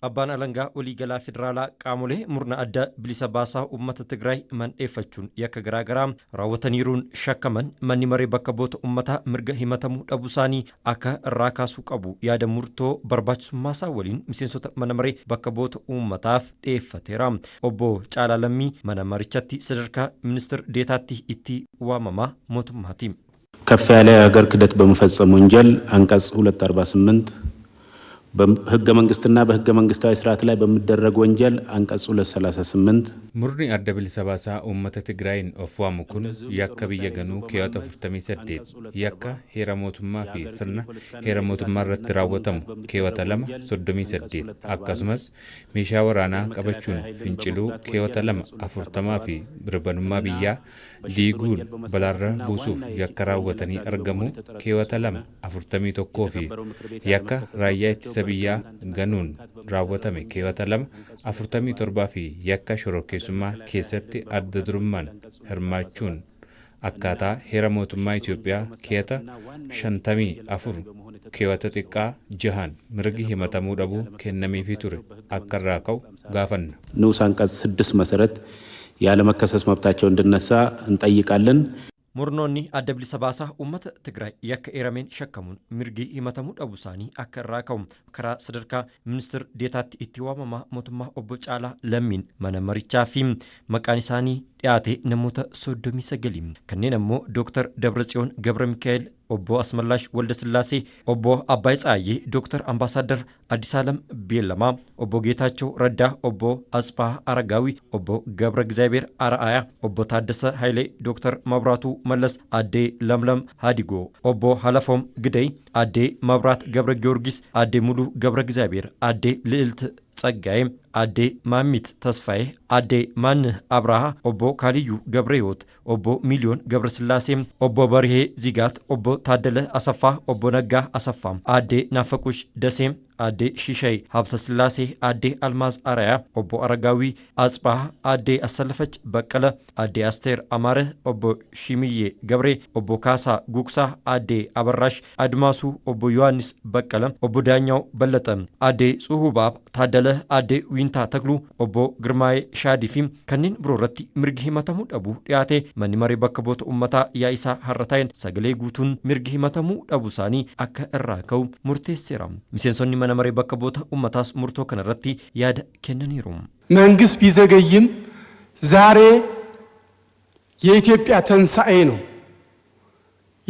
Abbaan alangaa waliigalaa federaalaa qaamolee murna adda bilisa baasaa uummata Tigraay mandheeffachuun yakka garaagaraa raawwataniiruun shakkaman manni maree bakka bu'oota uummataa mirga himatamuu dhabuu isaanii akka irraa kaasuu qabu yaada murtoo barbaachisummaa isaa waliin miseensota mana maree bakka bu'oota uummataaf dhiyeeffateera. Obbo Caalaa Lammii mana marichatti sadarkaa ministeer deetaatti itti waamamaa mootummaati. ከፍ ያለ የሀገር ክህደት በመፈጸም ወንጀል አንቀጽ 248 በህገ መንግስትና በህገ መንግስታዊ ስርዓት ላይ በሚደረግ ወንጀል አንቀጽ 238 ሙርኒ አደ ቢሊሳ ባሳ ኡመተ ትግራይን ኦፍዋሙ ኩን ያከ ብየ ገኑ ከያተ 48 ያከ ሄረሞቱማ ፊ ስርና ሄረሞቱማ ረት ራወተሙ ከያተ ለማ 38 አካሱመስ ሜሻ ወራና ቀበቹን ፍንጭሉ ከያተ ለማ 40 ፊ ብርበኑማ ብያ ሊጉን በላረ ቡሱፍ ያከራወተኒ አርገሙ ከያተ ለማ 41 ፊ ያከ ራያት biyyaa ganuun raawwatame keewwata 247 fi yakka shororkeessummaa keessatti adda durummaan hirmaachuun akkaataa heera mootummaa Itoophiyaa keewwata 54 keewwata xiqqaa 6 mirgi himatamuu dhabuu kennameefii ture akka irraa ka'u gaafanna. ንዑስ አንቀጽ 6 መሰረት ያለመከሰስ መብታቸው እንዲነሳ እንጠይቃለን። Murnoonni adda bilisa baasaa uummata Tigraay yakka eerameen shakkamuun mirgi himatamuu dhabuu isaanii akka irraa ka'u karaa sadarkaa ministeer deetaatti itti waamamaa mootummaa obbo Caalaa Lammiin mana marichaa fi maqaan isaanii dhiyaate namoota 39 kanneen ammoo Dr. Dabratsiyoon Gabra Mikaa'el, obbo Asmallash Waldasillaasee, obbo Abbaay Tsaayyee, Dr. Ambaasaadar Addisaalam Beellamaa, obbo Geetaachoo Raddaa, obbo Aspaa Aragaawi, obbo Gabra Gizaabeer Ara'ayaa, obbo Taaddasa Hayilee, Dr. Mabraatuu Mallas, addee Lamlam Hadigoo, obbo Halafoom Gidey, addee Mabraat Gabra Giyoorgis, addee Muluu Gabra Gizaabeer, addee Li'ilt Tsaggaayee, addee Maamit Tasfaayee, addee Maannih Abrahaa, obbo Kaaliyyuu Gabreewoot, obbo Miliyoon Gabrasillaasee, obbo Barihee Zigaat, obbo Taaddala Asaffaa, obbo Naggaa Asaffaa, addee Naafaqush Daseem, addee Shishay Habtasillaasee, addee Almaaz Arayaa, obbo Aragaawii Atsbahaa, addee Assalafach Baqqala, addee Asteer Amaareh, obbo Shimiyyee Gabree, obbo Kaasaa Gugsaa, addee Abarraash Admaasuu, obbo Yohaannis Baqqala, obbo Daanyaaw Ballaxaa, addee Tsuhubaab Taaddala, addee Wiintaa Takluu, obbo Girmaayee Shaadii fi kanneen biroo irratti mirgi himatamuu dhabuu dhiyaate manni maree bakka bu'oota uummataa yaa'isaa har'a ta'een sagalee guutuun mirgi himatamuu dhabuu isaanii akka irraa ka'u murteesseera. Miseensonni mana maree bakka bu'oota uummataas murtoo kana irratti yaada kennaniiru. መንግስት ቢዘገይም ዛሬ የኢትዮጵያ ትንሣኤ ነው።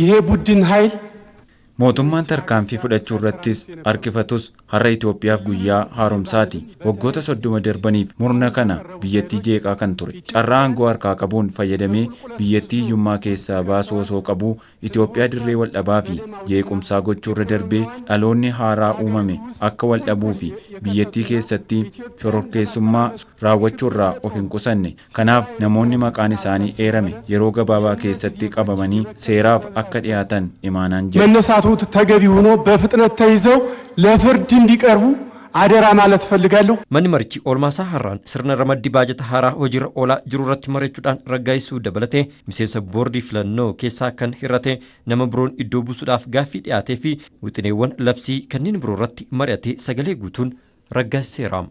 ይሄ ቡድን ኃይል mootummaan tarkaanfii fudhachuu irrattis harkifatus har'a Itoophiyaaf guyyaa haaromsaati. Waggoota 30 darbaniif murna kana biyyattii jeeqaa kan ture. Carraa aangoo harkaa qabuun fayyadamee biyyattii hiyyummaa keessaa baasuu osoo qabuu Itoophiyaa dirree waldhabaa fi jeequmsaa gochuu irra darbee dhaloonni haaraa uumame akka waldhabuu fi biyyattii keessatti shororkeessummaa raawwachuu irraa of hin qusanne. Kanaaf namoonni maqaan isaanii eerame yeroo gabaabaa keessatti qabamanii seeraaf akka dhiyaatan imaanaan jira. ተገቢ ሆኖ በፍጥነት ተይዘው ለፍርድ እንዲቀርቡ አደራ ማለት ፈልጋለሁ። manni marichi oolmaasaa har'aan sirna ramaddii baajata haaraa hojiirra oolaa jiru irratti mari'achuudhaan raggaasisuu dabalatee miseensa boordii filannoo keessaa kan hir'ate nama biroon iddoo buusuudhaaf gaaffii dhiyaatee fi wixineewwan labsii kanneen biroo irratti mari'atee sagalee guutuun raggaasiseera.